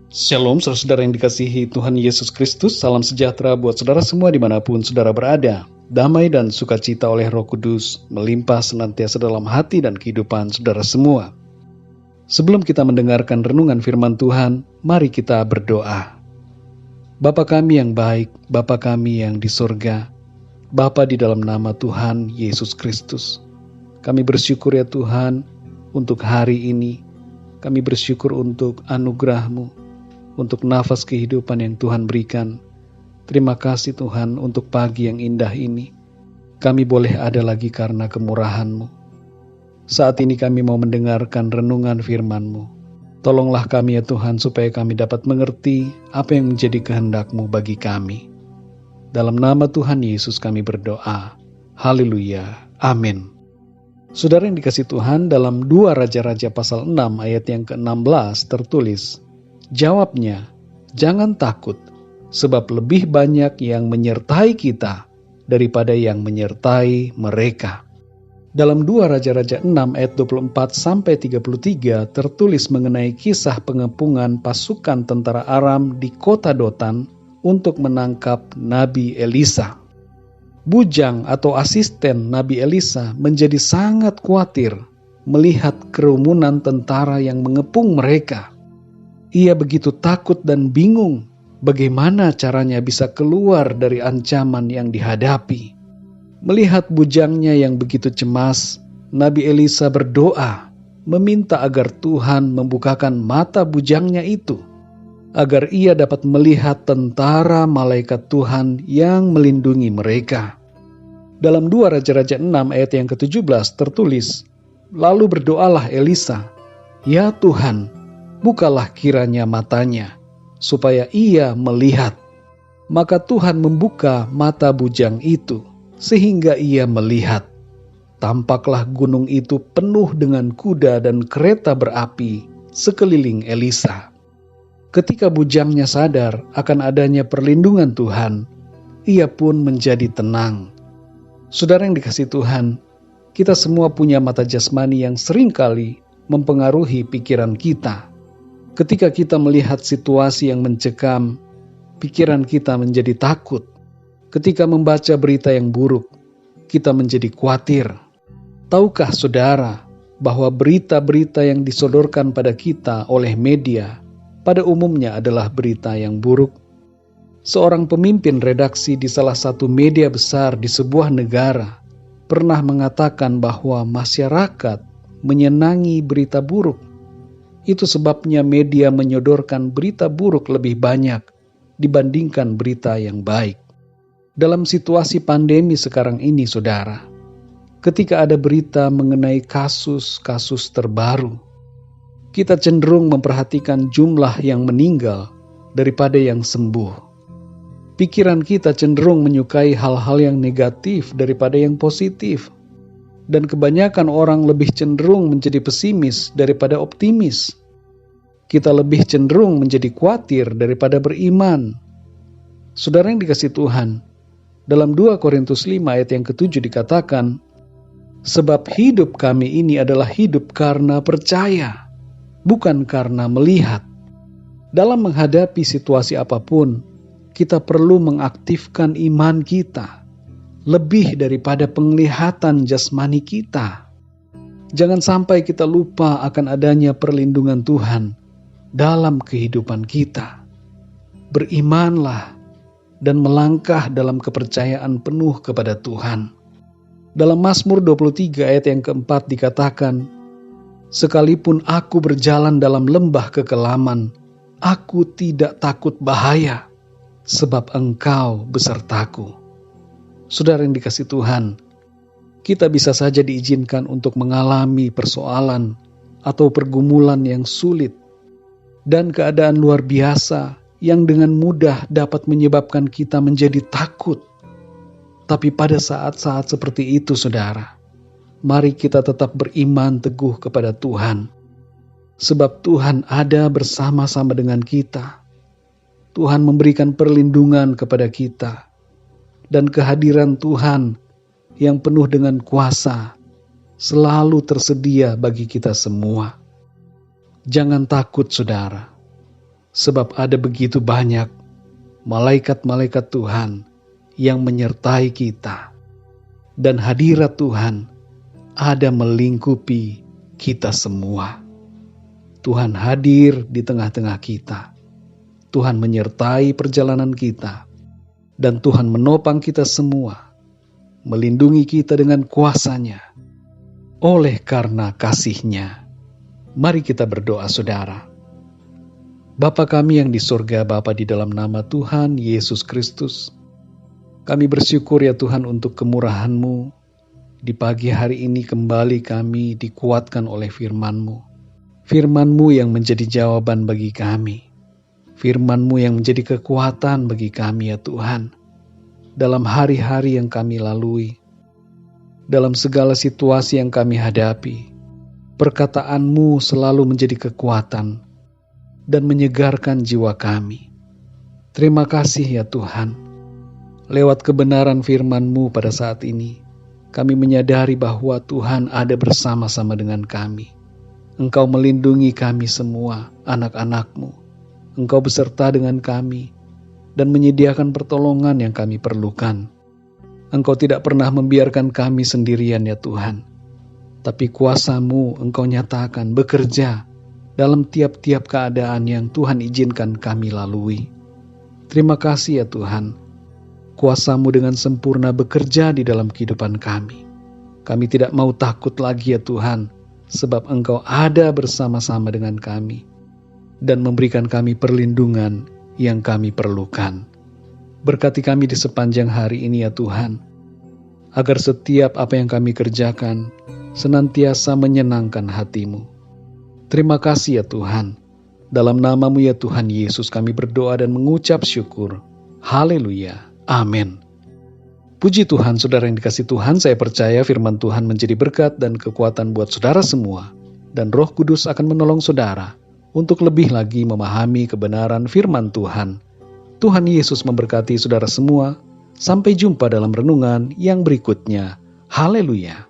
Shalom, saudara yang dikasihi Tuhan Yesus Kristus. Salam sejahtera buat saudara semua dimanapun saudara berada. Damai dan sukacita oleh Roh Kudus melimpah senantiasa dalam hati dan kehidupan saudara semua. Sebelum kita mendengarkan renungan firman Tuhan, mari kita berdoa. Bapa kami yang baik, Bapa kami yang di surga, Bapa di dalam nama Tuhan Yesus Kristus, kami bersyukur ya Tuhan untuk hari ini. Kami bersyukur untuk anugerah-Mu, untuk nafas kehidupan yang Tuhan berikan. Terima kasih Tuhan untuk pagi yang indah ini. Kami boleh ada lagi karena kemurahan-Mu. Saat ini kami mau mendengarkan renungan firman-Mu. Tolonglah kami ya Tuhan supaya kami dapat mengerti apa yang menjadi kehendak-Mu bagi kami. Dalam nama Tuhan Yesus kami berdoa. Haleluya. Amin. Saudara yang dikasihi Tuhan, dalam 2 Raja-Raja pasal 6 ayat yang ke-16 tertulis, jawabnya, jangan takut, sebab lebih banyak yang menyertai kita daripada yang menyertai mereka. Dalam 2 Raja-Raja 6 ayat 24-33 tertulis mengenai kisah pengepungan pasukan tentara Aram di kota Dotan untuk menangkap Nabi Elisa. Bujang atau asisten Nabi Elisa menjadi sangat khawatir melihat kerumunan tentara yang mengepung mereka. Ia begitu takut dan bingung bagaimana caranya bisa keluar dari ancaman yang dihadapi. Melihat bujangnya yang begitu cemas, Nabi Elisa berdoa meminta agar Tuhan membukakan mata bujangnya itu, agar ia dapat melihat tentara malaikat Tuhan yang melindungi mereka. Dalam 2 Raja-Raja 6 ayat yang ke-17 tertulis, lalu berdoalah Elisa, ya Tuhan, bukalah kiranya matanya, supaya ia melihat. Maka Tuhan membuka mata bujang itu, sehingga ia melihat. Tampaklah gunung itu penuh dengan kuda dan kereta berapi sekeliling Elisa. Ketika bujangnya sadar akan adanya perlindungan Tuhan, ia pun menjadi tenang. Saudara yang dikasihi Tuhan, kita semua punya mata jasmani yang seringkali mempengaruhi pikiran kita. Ketika kita melihat situasi yang mencekam, pikiran kita menjadi takut. Ketika membaca berita yang buruk, kita menjadi khawatir. Tahukah saudara bahwa berita-berita yang disodorkan pada kita oleh media pada umumnya adalah berita yang buruk? Seorang pemimpin redaksi di salah satu media besar di sebuah negara pernah mengatakan bahwa masyarakat menyenangi berita buruk. Itu sebabnya media menyodorkan berita buruk lebih banyak dibandingkan berita yang baik. Dalam situasi pandemi sekarang ini, saudara, ketika ada berita mengenai kasus-kasus terbaru, kita cenderung memperhatikan jumlah yang meninggal daripada yang sembuh. Pikiran kita cenderung menyukai hal-hal yang negatif daripada yang positif. Dan kebanyakan orang lebih cenderung menjadi pesimis daripada optimis. Kita lebih cenderung menjadi khawatir daripada beriman. Saudara yang dikasihi Tuhan, dalam 2 Korintus 5 ayat yang ke-7 dikatakan, sebab hidup kami ini adalah hidup karena percaya, bukan karena melihat. Dalam menghadapi situasi apapun, kita perlu mengaktifkan iman kita lebih daripada penglihatan jasmani kita. Jangan sampai kita lupa akan adanya perlindungan Tuhan dalam kehidupan kita. Berimanlah dan melangkah dalam kepercayaan penuh kepada Tuhan. Dalam Mazmur 23 ayat yang keempat dikatakan, sekalipun aku berjalan dalam lembah kekelaman, aku tidak takut bahaya, sebab Engkau besertaku. Saudara yang dikasihi Tuhan, kita bisa saja diizinkan untuk mengalami persoalan atau pergumulan yang sulit dan keadaan luar biasa yang dengan mudah dapat menyebabkan kita menjadi takut. Tapi pada saat-saat seperti itu, saudara, mari kita tetap beriman teguh kepada Tuhan, sebab Tuhan ada bersama-sama dengan kita. Tuhan memberikan perlindungan kepada kita, dan kehadiran Tuhan yang penuh dengan kuasa selalu tersedia bagi kita semua. Jangan takut, saudara. sebab ada begitu banyak malaikat-malaikat Tuhan yang menyertai kita, dan hadirat Tuhan ada melingkupi kita semua. Tuhan hadir di tengah-tengah kita. Tuhan menyertai perjalanan kita, dan Tuhan menopang kita semua, melindungi kita dengan kuasa-Nya. Oleh karena kasih-Nya, mari kita berdoa, saudara. Bapa kami yang di surga, Bapa, di dalam nama Tuhan Yesus Kristus, kami bersyukur ya Tuhan untuk kemurahan-Mu. Di pagi hari ini kembali kami dikuatkan oleh firman-Mu. Firman-Mu yang menjadi jawaban bagi kami. Firman-Mu yang menjadi kekuatan bagi kami ya Tuhan. Dalam hari-hari yang kami lalui. Dalam segala situasi yang kami hadapi. Perkataan-Mu selalu menjadi kekuatan dan menyegarkan jiwa kami. Terima kasih ya Tuhan. Lewat kebenaran firman-Mu pada saat ini, kami menyadari bahwa Tuhan ada bersama-sama dengan kami. Engkau melindungi kami semua, anak-anak-Mu. Engkau beserta dengan kami dan menyediakan pertolongan yang kami perlukan. Engkau tidak pernah membiarkan kami sendirian ya Tuhan. Tapi kuasa-Mu Engkau nyatakan bekerja dalam tiap-tiap keadaan yang Tuhan izinkan kami lalui. Terima kasih ya Tuhan. Kuasa-Mu dengan sempurna bekerja di dalam kehidupan kami. Kami tidak mau takut lagi ya Tuhan, sebab Engkau ada bersama-sama dengan kami dan memberikan kami perlindungan yang kami perlukan. Berkati kami di sepanjang hari ini ya Tuhan, agar setiap apa yang kami kerjakan senantiasa menyenangkan hati-Mu. Terima kasih ya Tuhan. Dalam nama-Mu ya Tuhan Yesus kami berdoa dan mengucap syukur. Haleluya. Amin. Puji Tuhan, saudara yang dikasihi Tuhan, saya percaya firman Tuhan menjadi berkat dan kekuatan buat saudara semua. Dan Roh Kudus akan menolong saudara untuk lebih lagi memahami kebenaran firman Tuhan. Tuhan Yesus memberkati saudara semua. Sampai jumpa dalam renungan yang berikutnya. Haleluya.